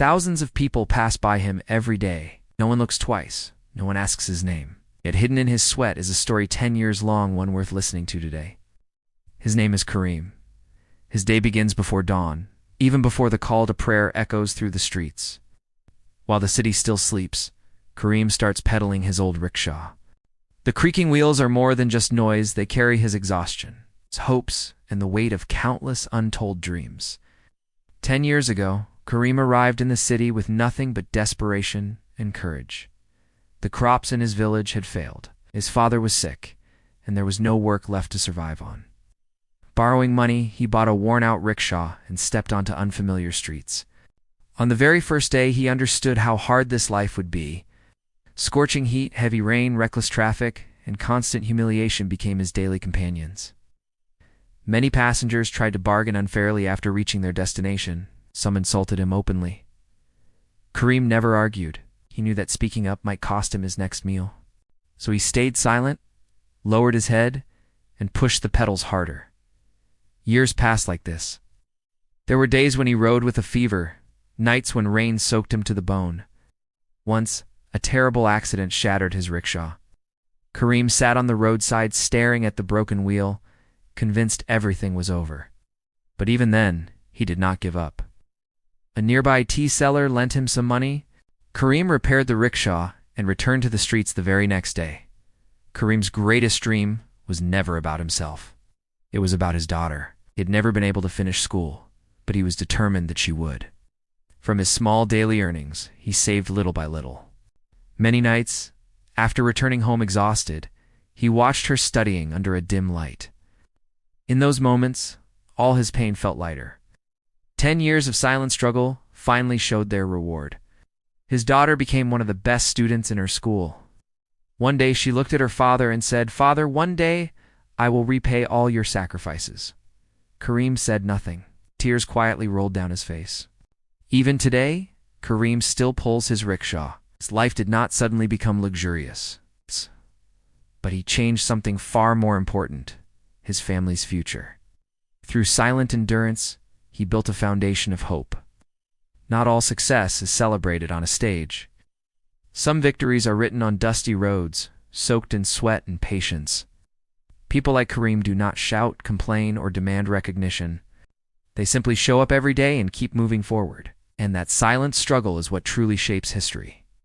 Thousands of people pass by him every day. No one looks twice. No one asks his name. Yet hidden in his sweat is a story 10 years long, one worth listening to today. His name is Kareem. His day begins before dawn, even before the call to prayer echoes through the streets. While the city still sleeps, Kareem starts pedaling his old rickshaw. The creaking wheels are more than just noise, they carry his exhaustion, his hopes, and the weight of countless untold dreams. 10 years ago, Kareem arrived in the city with nothing but desperation and courage. The crops in his village had failed. His father was sick, and there was no work left to survive on. Borrowing money, he bought a worn-out rickshaw and stepped onto unfamiliar streets. On the very first day, he understood how hard this life would be. Scorching heat, heavy rain, reckless traffic, and constant humiliation became his daily companions. Many passengers tried to bargain unfairly after reaching their destination. Some insulted him openly. Kareem never argued. He knew that speaking up might cost him his next meal. So he stayed silent, lowered his head, and pushed the pedals harder. Years passed like this. There were days when he rode with a fever, nights when rain soaked him to the bone. Once, a terrible accident shattered his rickshaw. Kareem sat on the roadside staring at the broken wheel, convinced everything was over. But even then, he did not give up. A nearby tea seller lent him some money. Kareem repaired the rickshaw and returned to the streets the very next day. Kareem's greatest dream was never about himself. It was about his daughter. He had never been able to finish school, but he was determined that she would. From his small daily earnings, he saved little by little. Many nights, after returning home exhausted, he watched her studying under a dim light. In those moments, all his pain felt lighter. 10 years of silent struggle finally showed their reward. His daughter became one of the best students in her school. One day she looked at her father and said, "Father, one day I will repay all your sacrifices." Kareem said nothing. Tears quietly rolled down his face. Even today, Kareem still pulls his rickshaw. His life did not suddenly become luxurious, but he changed something far more important: his family's future. Through silent endurance, he built a foundation of hope. Not all success is celebrated on a stage. Some victories are written on dusty roads, soaked in sweat and patience. People like Kareem do not shout, complain, or demand recognition. They simply show up every day and keep moving forward. And that silent struggle is what truly shapes history.